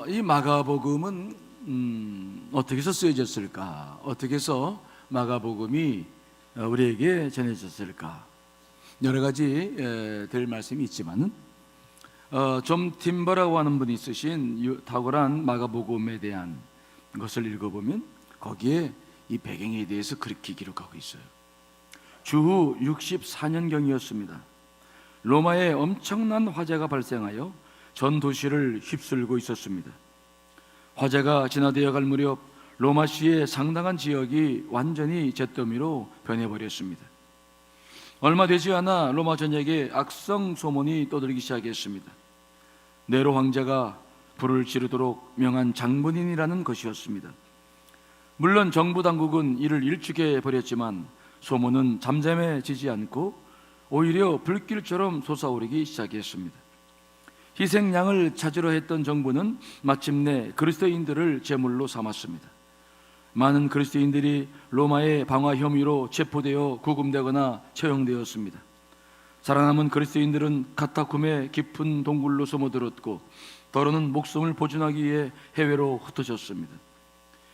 이 마가복음은 어떻게 해서 쓰여졌을까? 어떻게 해서 마가복음이 우리에게 전해졌을까? 여러 가지 될 말씀이 있지만 좀 팀버라고 하는 분이 쓰신 탁월한 마가복음에 대한 것을 읽어보면 거기에 이 배경에 대해서 그렇게 기록하고 있어요. 주후 64년경이었습니다. 로마에 엄청난 화재가 발생하여 전 도시를 휩쓸고 있었습니다. 화재가 진화되어 갈 무렵 로마시의 상당한 지역이 완전히 잿더미로 변해버렸습니다. 얼마 되지 않아 로마 전역에 악성 소문이 떠들기 시작했습니다. 네로 황제가 불을 지르도록 명한 장본인이라는 것이었습니다. 물론 정부 당국은 이를 일축해 버렸지만 소문은 잠잠해지지 않고 오히려 불길처럼 솟아오르기 시작했습니다. 희생양을 찾으려 했던 정부는 마침내 그리스도인들을 제물로 삼았습니다. 많은 그리스도인들이 로마의 방화 혐의로 체포되어 구금되거나 처형되었습니다. 살아남은 그리스도인들은 카타콤의 깊은 동굴로 숨어들었고 더러는 목숨을 보존하기 위해 해외로 흩어졌습니다.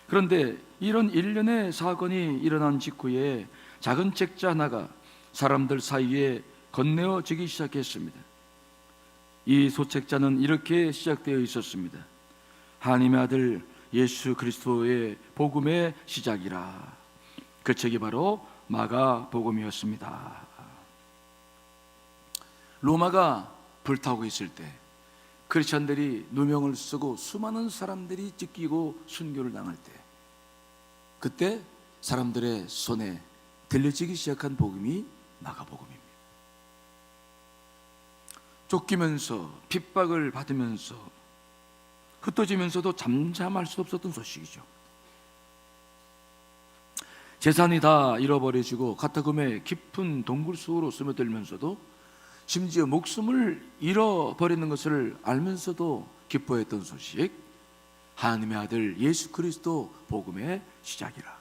그런데 이런 일련의 사건이 일어난 직후에 작은 책자 하나가 사람들 사이에 건네어지기 시작했습니다. 이 소책자는 이렇게 시작되어 있었습니다. 하나님의 아들 예수 그리스도의 복음의 시작이라. 그 책이 바로 마가복음이었습니다. 로마가 불타고 있을 때 크리스천들이 누명을 쓰고 수많은 사람들이 찢기고 순교를 당할 때, 그때 사람들의 손에 들려지기 시작한 복음이 마가복음입니다. 쫓기면서 핍박을 받으면서 흩어지면서도 잠잠할 수 없었던 소식이죠. 재산이 다 잃어버려지고 카타콤의 깊은 동굴 속으로 스며들면서도 심지어 목숨을 잃어버리는 것을 알면서도 기뻐했던 소식, 하나님의 아들 예수 그리스도 복음의 시작이라.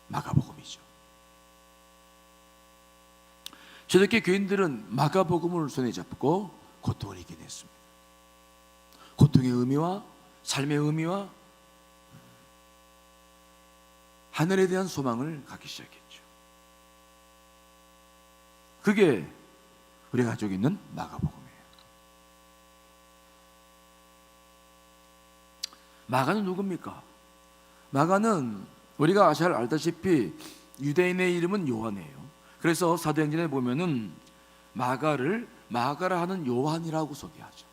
마가복음이죠. 초대교회 교인들은 마가복음을 손에 잡고 고통을 이겨냈습니다. 고통의 의미와 삶의 의미와 하늘에 대한 소망을 갖기 시작했죠. 그게 우리 가지고 있는 마가복음이에요. 마가는 누굽니까? 마가는 우리가 잘 알다시피 유대인의 이름은 요한이에요. 그래서 사도행전에 보면은 마가를 마가라 하는 요한이라고 소개하죠.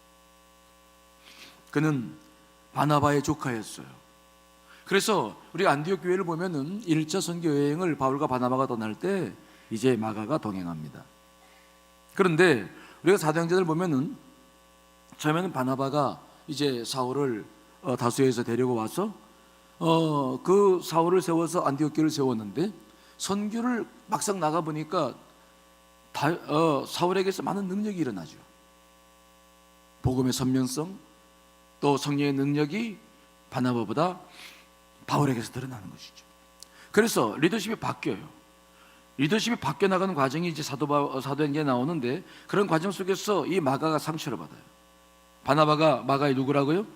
그는 바나바의 조카였어요. 그래서 우리 안디옥 교회를 보면은 1차 선교 여행을 바울과 바나바가 떠날 때 이제 마가가 동행합니다. 그런데 우리가 사도행전을 보면은 처음에는 바나바가 이제 사울을 다수에서 데리고 와서 그 사울을 세워서 안디옥 교회를 세웠는데 선교를 막상 나가 보니까 사울에게서 많은 능력이 일어나죠. 복음의 선명성, 또 성령의 능력이 바나바보다 바울에게서 드러나는 것이죠. 그래서 리더십이 바뀌어요. 리더십이 바뀌어 나가는 과정이 이제 사도행전에 나오는데, 그런 과정 속에서 이 마가가 상처를 받아요. 바나바가 마가의 누구라고요?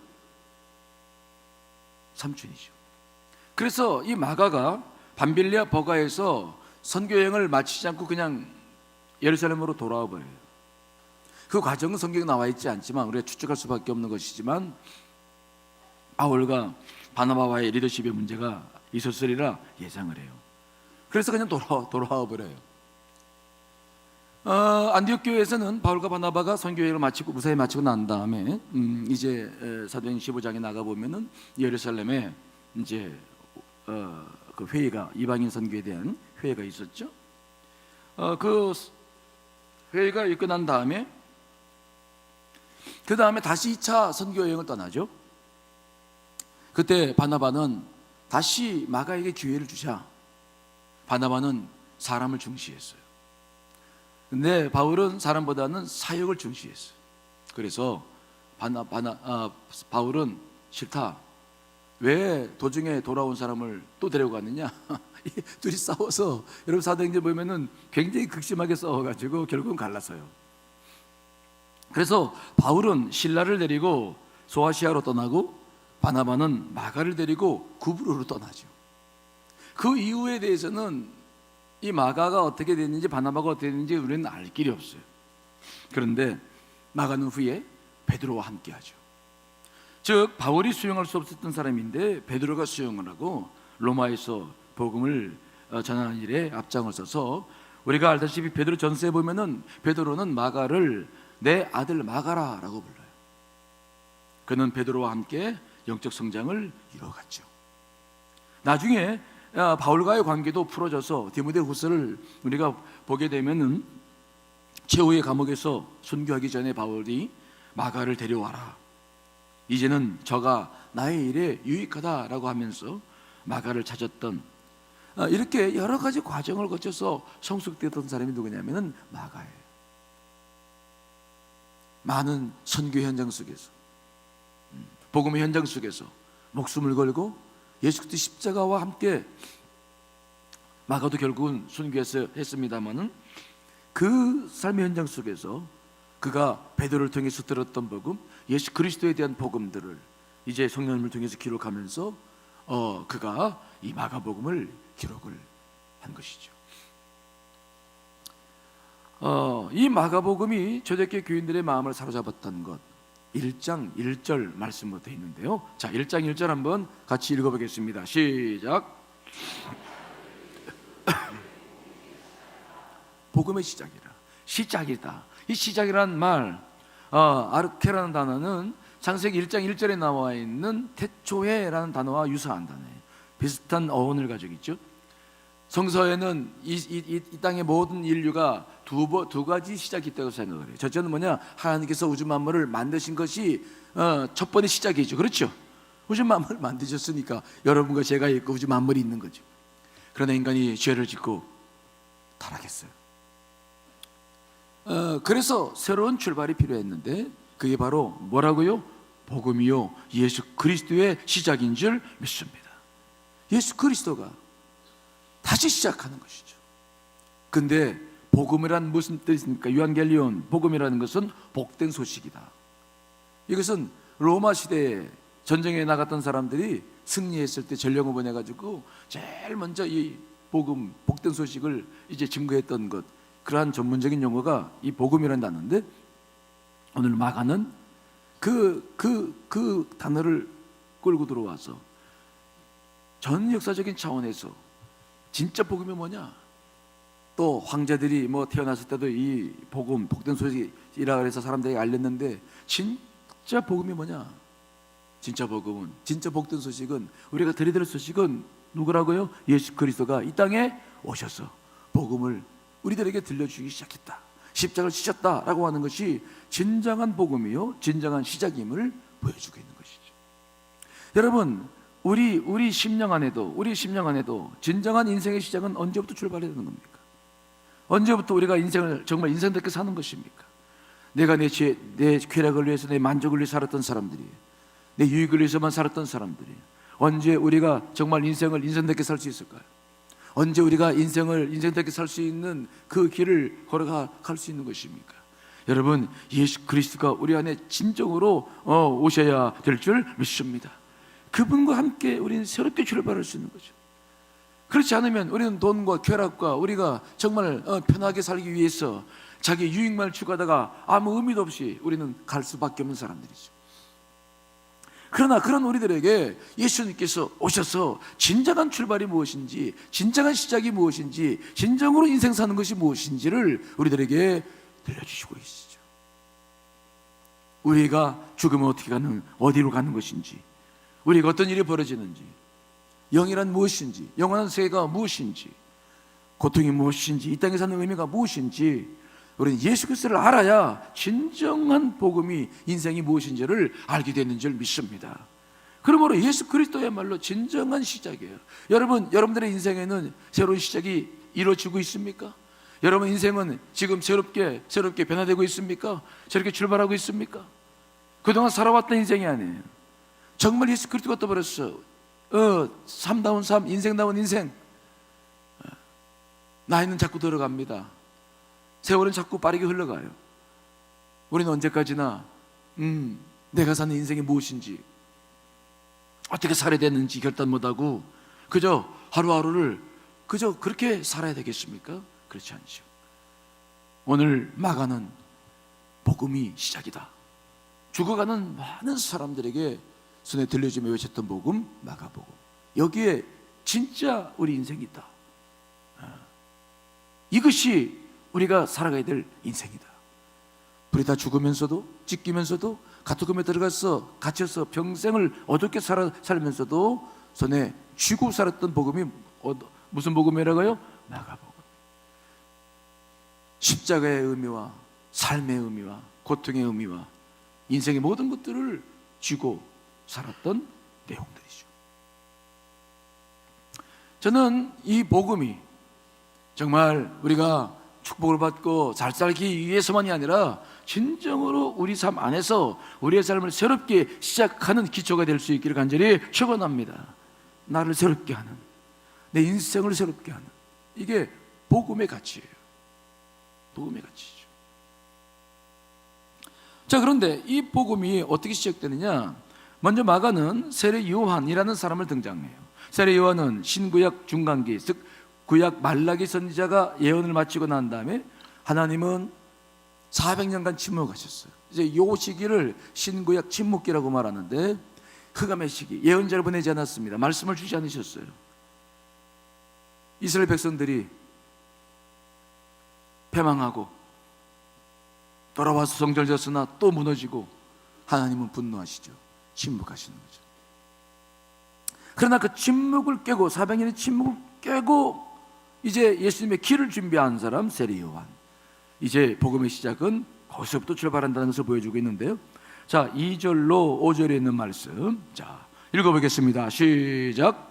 삼촌이죠. 그래서 이 마가가 밤빌리아 버가에서 선교여행을 마치지 않고 그냥 예루살렘으로 돌아와 버려요. 그 과정은 성경에 나와 있지 않지만 우리가 추측할 수밖에 없는 것이지만 바울과 바나바와의 리더십의 문제가 있었으리라 예상을 해요. 그래서 그냥 돌아와 버려요. 안디옥 교회에서는 바울과 바나바가 선교여행을 마치고 무사히 마치고 난 다음에 이제 사도행전 15장에 나가 보면은 예루살렘에 이제 그 회의가, 이방인 선교에 대한 회의가 있었죠. 그 회의가 있고 난 다음에 그 다음에 다시 2차 선교 여행을 떠나죠. 그때 바나바는 다시 마가에게 기회를 주자. 바나바는 사람을 중시했어요. 근데 바울은 사람보다는 사역을 중시했어요. 그래서 바울은 싫다. 왜 도중에 돌아온 사람을 또 데려가느냐? 둘이 싸워서, 여러분 사도행전 보면은 굉장히 극심하게 싸워가지고 결국은 갈라서요. 그래서 바울은 실라를 데리고 소아시아로 떠나고 바나바는 마가를 데리고 구브로로 떠나죠. 그 이유에 대해서는 이 마가가 어떻게 됐는지 바나바가 어떻게 됐는지 우리는 알 길이 없어요. 그런데 마가는 후에 베드로와 함께 하죠. 즉 바울이 수용할 수 없었던 사람인데 베드로가 수용을 하고 로마에서 복음을 전하는 일에 앞장을 서서, 우리가 알다시피 베드로 전서에 보면은 베드로는 마가를 내 아들 마가라라고 불러요. 그는 베드로와 함께 영적 성장을 이루어갔죠. 나중에 바울과의 관계도 풀어져서 디모데후서를 우리가 보게 되면은 최후의 감옥에서 순교하기 전에 바울이 마가를 데려와라, 이제는 저가 나의 일에 유익하다라고 하면서 마가를 찾았던, 이렇게 여러 가지 과정을 거쳐서 성숙되었던 사람이 누구냐면은 마가예요. 많은 선교 현장 속에서, 복음의 현장 속에서 목숨을 걸고 예수 그리스도 십자가와 함께, 마가도 결국은 순교해서 했습니다마는 그 삶의 현장 속에서 그가 베드로를 통해서 들었던 복음, 예수 그리스도에 대한 복음들을 이제 성령님을 통해서 기록하면서 그가 이 마가복음을 기록을 한 것이죠. 이 마가복음이 초대교회 교인들의 마음을 사로잡았다는 것, 1장 1절 말씀으로 되어 있는데요. 자, 1장 1절 한번 같이 읽어보겠습니다. 시작. 복음의 시작이다. 이 시작이라는 말, 아르케라는 단어는 창세기 1장 1절에 나와 있는 태초에라는 단어와 유사한 단어예요. 비슷한 어원을 가지고 있죠. 성서에는 이 땅의 모든 인류가 두 가지 시작이 있다고 생각을 해요. 첫째는 뭐냐? 하나님께서 우주 만물을 만드신 것이 첫 번째 시작이죠. 그렇죠? 우주 만물을 만드셨으니까 여러분과 제가 있고 우주 만물이 있는 거죠. 그러나 인간이 죄를 짓고 타락했어요. 그래서 새로운 출발이 필요했는데 그게 바로 뭐라고요? 복음이요, 예수 그리스도의 시작인 줄 믿습니다. 예수 그리스도가 다시 시작하는 것이죠. 근데 복음이란 무슨 뜻입니까? 유한겔리온, 복음이라는 것은 복된 소식이다. 이것은 로마 시대에 전쟁에 나갔던 사람들이 승리했을 때 전령을 보내가지고 제일 먼저 이 복음, 복된 소식을 이제 증거했던 것, 그러한 전문적인 용어가 이 복음이라는 단어인데, 오늘 마가는 그 단어를 끌고 들어와서 전 역사적인 차원에서 진짜 복음이 뭐냐, 또 황제들이 태어났을 때도 이 복음, 복된 소식이라 그래서 사람들에게 알렸는데, 진짜 복음이 뭐냐, 진짜 복음은, 진짜 복된 소식은, 우리가 들려드릴 소식은 누구라고요? 예수 그리스도가 이 땅에 오셔서 복음을 우리들에게 들려주기 시작했다, 십자가를 지셨다라고 하는 것이 진정한 복음이요, 진정한 시작임을 보여주고 있는 것이죠. 여러분, 우리 심령 안에도 진정한 인생의 시작은 언제부터 출발해야 되는 겁니까? 언제부터 우리가 인생을 정말 인생답게 사는 것입니까? 내가 내 쾌락을 위해서, 내 만족을 위해서 살았던 사람들이, 내 유익을 위해서만 살았던 사람들이 언제 우리가 정말 인생을 인생답게 살 수 있을까요? 언제 우리가 인생을 인생답게 살 수 있는 그 길을 걸어갈 수 있는 것입니까? 여러분, 예수 그리스도가 우리 안에 진정으로 오셔야 될 줄 믿습니다. 그분과 함께 우리는 새롭게 출발할 수 있는 거죠. 그렇지 않으면 우리는 돈과 쾌락과 우리가 정말 편하게 살기 위해서 자기 유익만 추구하다가 아무 의미도 없이 우리는 갈 수밖에 없는 사람들이죠. 그러나 그런 우리들에게 예수님께서 오셔서 진정한 출발이 무엇인지, 진정한 시작이 무엇인지, 진정으로 인생 사는 것이 무엇인지를 우리들에게 들려주시고 계시죠. 우리가 죽으면 어디로 가는 것인지, 우리가 어떤 일이 벌어지는지, 영이란 무엇인지, 영원한 세계가 무엇인지, 고통이 무엇인지, 이 땅에 사는 의미가 무엇인지, 우리는 예수 그리스도를 알아야 진정한 복음이, 인생이 무엇인지를 알게 되는 줄 믿습니다. 그러므로 예수 그리스도야말로 진정한 시작이에요. 여러분들의 인생에는 새로운 시작이 이루어지고 있습니까? 여러분 인생은 지금 새롭게 변화되고 있습니까? 새롭게 출발하고 있습니까? 그동안 살아왔던 인생이 아니에요. 정말 예수 그리스도가 떠버렸어. 삶다운 삶, 인생다운 인생. 나이는 자꾸 들어갑니다. 세월은 자꾸 빠르게 흘러가요. 우리는 언제까지나 내가 사는 인생이 무엇인지, 어떻게 살아야 되는지 결단 못하고 그저 하루하루를 그저 그렇게 살아야 되겠습니까? 그렇지 않죠. 오늘 마가는 복음이 시작이다. 죽어가는 많은 사람들에게 손에 들려주며 외쳤던 복음, 마가복음. 여기에 진짜 우리 인생이 있다. 이것이 우리가 살아가야 될 인생이다. 우리 다 죽으면서도, 찢기면서도, 가토금에 들어가서 갇혀서 평생을 어둡게 살면서도 손에 쥐고 살았던 복음이 무슨 복음이라고요? 마가복음. 십자가의 의미와 삶의 의미와 고통의 의미와 인생의 모든 것들을 쥐고 살았던 내용들이죠. 저는 이 복음이 정말 우리가 축복을 받고 잘 살기 위해서만이 아니라 진정으로 우리 삶 안에서 우리의 삶을 새롭게 시작하는 기초가 될 수 있기를 간절히 축원합니다. 나를 새롭게 하는, 내 인생을 새롭게 하는, 이게 복음의 가치예요. 복음의 가치죠. 자, 그런데 이 복음이 어떻게 시작되느냐? 먼저 마가는 세례 요한이라는 사람을 등장해요. 세례 요한은 신구약 중간기, 즉 구약 말라기 선지자가 예언을 마치고 난 다음에 하나님은 400년간 침묵하셨어요. 이제 이 시기를 신구약 침묵기라고 말하는데, 흑암의 시기, 예언자를 보내지 않았습니다. 말씀을 주지 않으셨어요. 이스라엘 백성들이 패망하고 돌아와서 성전을 졌으나 또 무너지고 하나님은 분노하시죠. 침묵하시는 거죠. 그러나 그 침묵을 깨고, 400년의 침묵을 깨고 이제 예수님의 길을 준비한 사람, 세례 요한. 이제 복음의 시작은 거기서부터 출발한다는 것을 보여주고 있는데요. 자, 2절로 5절에 있는 말씀, 자, 읽어보겠습니다. 시작.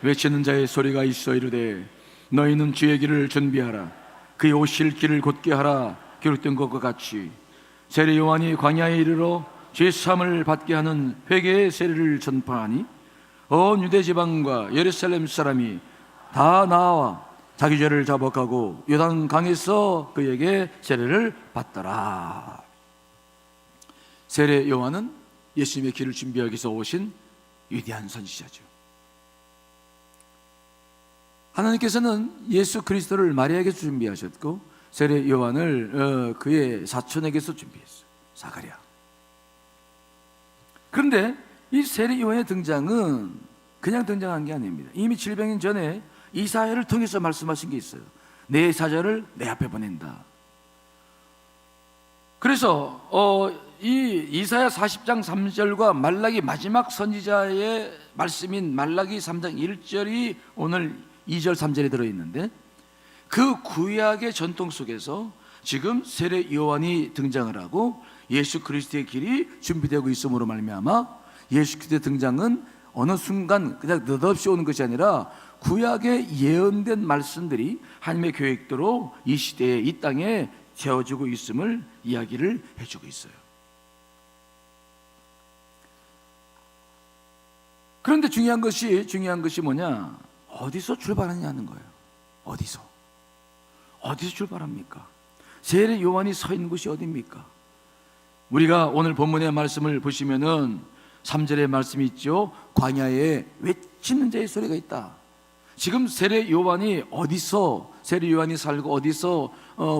외치는 자의 소리가 있어 이르되 너희는 주의 길을 준비하라. 그의 오실 길을 곧게 하라. 기록된 것과 같이 세례 요한이 광야에 이르러 죄사함을 받게 하는 회개의 세례를 전파하니 온 유대 지방과 예루살렘 사람이 다 나와 자기 죄를 자복하고 요단 강에서 그에게 세례를 받더라. 세례 요한은 예수님의 길을 준비하기 위해서 오신 위대한 선지자죠. 하나님께서는 예수 그리스도를 마리아에게서 준비하셨고 세례 요한을 그의 사촌에게서 준비했어요. 사가랴. 그런데 이 세례 요한의 등장은 그냥 등장한 게 아닙니다. 이미 700년 전에 이사야를 통해서 말씀하신 게 있어요. 내 사자를 내 앞에 보낸다. 그래서 이 이사야 40장 3절과 말라기 마지막 선지자의 말씀인 말라기 3장 1절이 오늘 2절 3절에 들어있는데, 그 구약의 전통 속에서 지금 세례 요한이 등장을 하고 예수 그리스도의 길이 준비되고 있음으로 말미암아 예수 그리스도의 등장은 어느 순간 그냥 느닷없이 오는 것이 아니라 구약에 예언된 말씀들이 하나님의 계획대로 이 시대에 이 땅에 되어지고 있음을 이야기를 해주고 있어요. 그런데 중요한 것이 뭐냐? 어디서 출발하느냐는 거예요. 어디서 출발합니까? 세례 요한이 서 있는 곳이 어디입니까? 우리가 오늘 본문의 말씀을 보시면은 3절의 말씀이 있죠. 광야에 외치는 자의 소리가 있다. 지금 세례 요한이 살고 어디서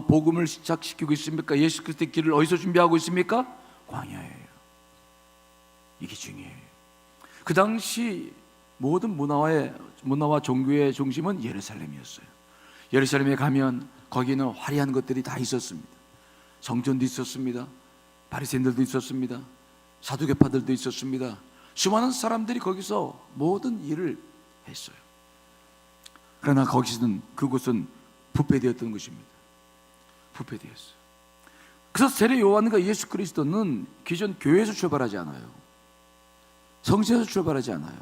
복음을 시작시키고 있습니까? 예수 그리스도의 길을 어디서 준비하고 있습니까? 광야예요. 이게 중요해요. 그 당시 모든 문화와 종교의 중심은 예루살렘이었어요. 예루살렘에 가면 거기는 화려한 것들이 다 있었습니다. 성전도 있었습니다. 바리새인들도 있었습니다. 사두개파들도 있었습니다. 수많은 사람들이 거기서 모든 일을 했어요. 그러나 그곳은 부패되었던 것입니다. 부패되었어요. 그래서 세례 요한과 예수 그리스도는 기존 교회에서 출발하지 않아요. 성전에서 출발하지 않아요.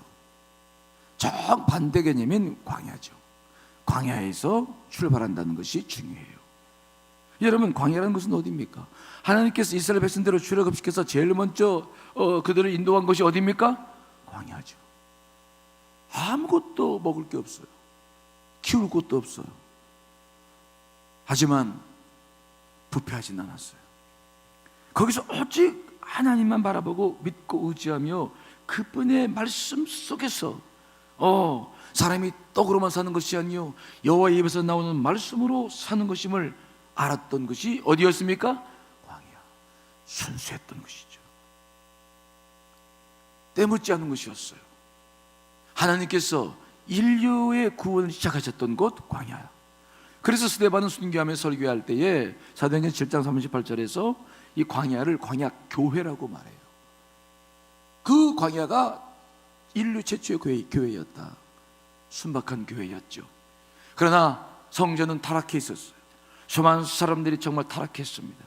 정반대 개념인 광야죠. 광야에서 출발한다는 것이 중요해요. 여러분, 광야라는 것은 어디입니까? 하나님께서 이스라엘 백성들을 출애굽시켜서 제일 먼저 그들을 인도한 것이 어디입니까? 광야죠. 아무것도 먹을 게 없어요. 키울 곳도 없어요. 하지만 부패하진 않았어요. 거기서 오직 하나님만 바라보고 믿고 의지하며 그분의 말씀 속에서 사람이 떡으로만 사는 것이 아니요 여호와의 입에서 나오는 말씀으로 사는 것임을 알았던 것이 어디였습니까? 광야. 순수했던 것이죠. 때묻지 않은 것이었어요. 하나님께서 인류의 구원을 시작하셨던 곳 광야야. 그래서 스데반은 순교하며 설교할 때에 사도행전 7장 38절에서 이 광야를 광야 교회라고 말해요. 그 광야가 인류 최초의 교회였다. 순박한 교회였죠. 그러나 성전은 타락해 있었어요. 수많은 사람들이 정말 타락했습니다.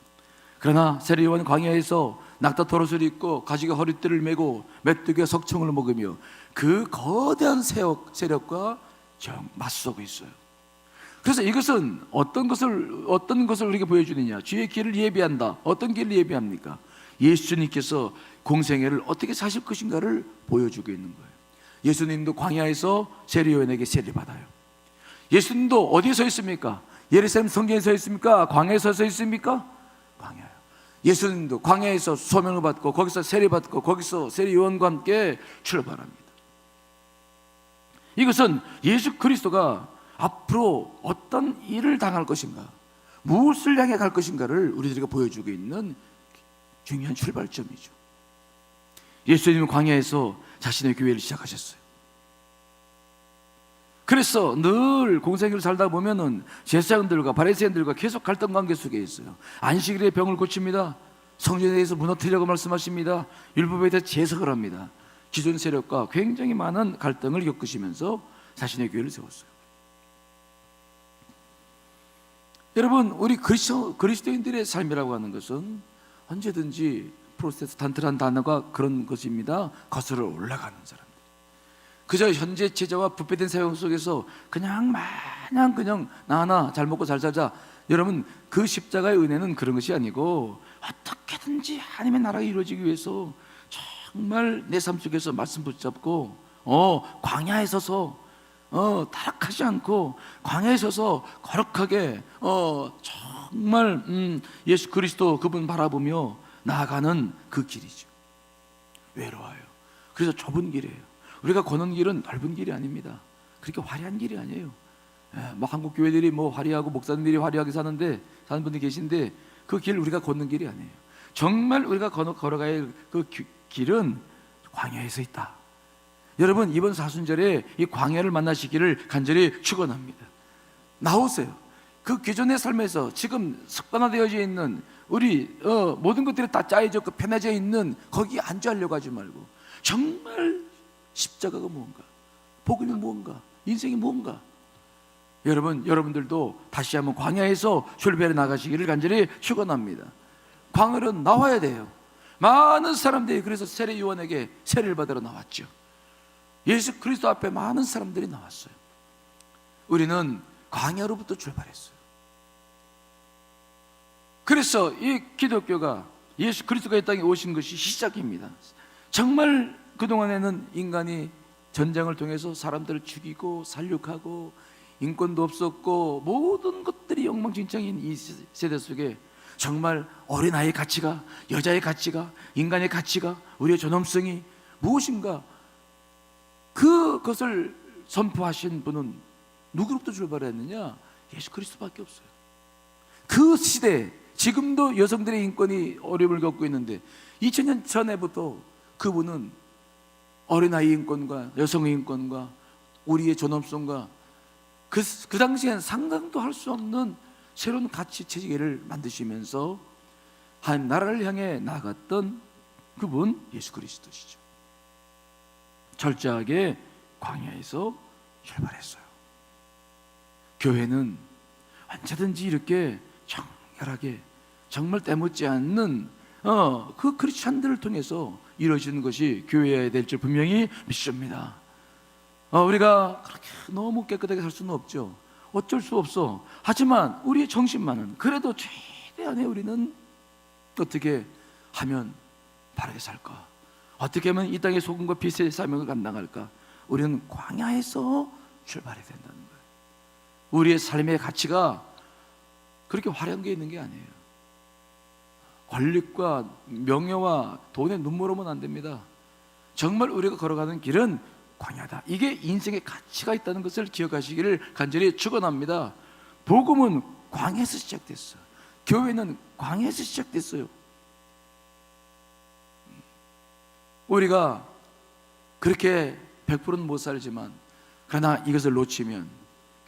그러나 세례요한은 광야에서 낙타 털옷을 입고 가지가 허리띠를 메고 메뚜기와 석청을 먹으며 그 거대한 세력과 맞서고 있어요. 그래서 이것은 어떤 것을 우리에게 보여주느냐? 주의 길을 예비한다. 어떤 길을 예비합니까? 예수님께서 공생애를 어떻게 사실 것인가를 보여주고 있는 거예요. 예수님도 광야에서 세례요한에게 세례를 받아요. 예수님도 어디에 서 있습니까? 예루살렘 성전에 서 있습니까? 광야에 서 있습니까? 광야요. 예수님도 광야에서 소명을 받고 거기서 세례 받고 거기서 세례요한과 함께 출발합니다. 이것은 예수 그리스도가 앞으로 어떤 일을 당할 것인가, 무엇을 향해 갈 것인가를 우리들에게 보여주고 있는 중요한 출발점이죠. 예수님은 광야에서 자신의 교회를 시작하셨어요. 그래서 늘 공생애를 살다 보면은 제사장들과 바리새인들과 계속 갈등 관계 속에 있어요. 안식일에 병을 고칩니다. 성전에 대해서 무너뜨리려고 말씀하십니다. 율법에 대해 재석을 합니다. 기존 세력과 굉장히 많은 갈등을 겪으시면서 자신의 교회를 세웠어요. 여러분, 우리 그리스도인들의 삶이라고 하는 것은 언제든지 프로테스탄트라는 단어가 그런 것입니다. 거슬러 올라가는 사람들, 그저 현재 제자와 부패된 사용 속에서 그냥 나나 잘 먹고 잘 살자. 여러분, 그 십자가의 은혜는 그런 것이 아니고 어떻게든지 하나님의 나라가 이루어지기 위해서 정말 내 삶 속에서 말씀 붙잡고 광야에 서서 타락하지 않고 광야에 서서 거룩하게 정말 예수 그리스도 그분 바라보며 나아가는 그 길이죠. 외로워요. 그래서 좁은 길이에요. 우리가 걷는 길은 넓은 길이 아닙니다. 그렇게 화려한 길이 아니에요. 뭐 한국 교회들이 뭐 화려하고 목사님들이 화려하게 사는 분들이 계신데 그 길 우리가 걷는 길이 아니에요. 정말 우리가 걸어가야 할 그 길은 광야에서 있다. 여러분, 이번 사순절에 이 광야를 만나시기를 간절히 축원합니다. 나오세요. 그 기존의 삶에서 지금 습관화되어져 있는 우리 모든 것들이 다 짜여졌고 편해져 있는 거기 안주하려고 하지 말고 정말 십자가가 무언가, 복음이 무언가, 인생이 무언가. 여러분들도 다시 한번 광야에서 출발해 나가시기를 간절히 축원합니다. 광야는 나와야 돼요. 많은 사람들이 그래서 세례 요한에게 세례를 받으러 나왔죠. 예수 그리스도 앞에 많은 사람들이 나왔어요. 우리는 광야로부터 출발했어요. 그래서 이 기독교가 예수 그리스도가 이 땅에 오신 것이 시작입니다. 정말 그동안에는 인간이 전쟁을 통해서 사람들을 죽이고 살육하고 인권도 없었고 모든 것들이 엉망진창인 이 세대 속에 정말 어린아이의 가치가, 여자의 가치가, 인간의 가치가, 우리의 존엄성이 무엇인가, 그것을 선포하신 분은 누구로부터 출발했느냐? 예수 그리스도밖에 없어요. 그 시대에 지금도 여성들의 인권이 어려움을 겪고 있는데 2000년 전에부터 그분은 어린아이 인권과 여성의 인권과 우리의 존엄성과 그 당시엔 상상도 할 수 없는 새로운 가치 체계를 만드시면서 하나님 나라를 향해 나갔던 그분 예수 그리스도시죠. 철저하게 광야에서 출발했어요. 교회는 언제든지 이렇게 정결하게 정말 때묻지 않는 그 크리스찬들을 통해서 이루어지는 것이 교회여야 될 줄 분명히 믿습니다. 우리가 그렇게 너무 깨끗하게 살 수는 없죠. 어쩔 수 없어. 하지만 우리의 정신만은 그래도 최대한의 우리는 어떻게 하면 바르게 살까? 어떻게 하면 이 땅의 소금과 빛의 사명을 감당할까? 우리는 광야에서 출발해야 된다는 거예요. 우리의 삶의 가치가 그렇게 화려한 게 있는 게 아니에요. 권력과 명예와 돈의 눈물로만 안 됩니다. 정말 우리가 걸어가는 길은 광야다. 이게 인생의 가치가 있다는 것을 기억하시기를 간절히 축원합니다. 복음은 광야에서 시작됐어요. 교회는 광야에서 시작됐어요. 우리가 그렇게 100%는 못 살지만 그러나 이것을 놓치면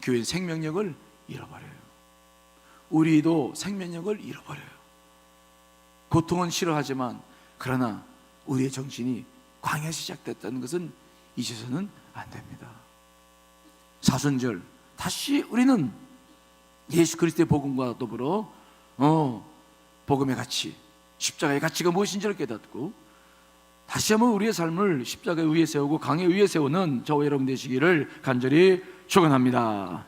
교회는 생명력을 잃어버려요. 우리도 생명력을 잃어버려요. 고통은 싫어하지만 그러나 우리의 정신이 광야에서 시작됐다는 것은 잊어서는 안 됩니다. 사순절 다시 우리는 예수 그리스도의 복음과 더불어 복음의 가치, 십자가의 가치가 무엇인지를 깨닫고 다시 한번 우리의 삶을 십자가 위에 세우고 강에 위에 세우는 저와 여러분 되시기를 간절히 축원합니다.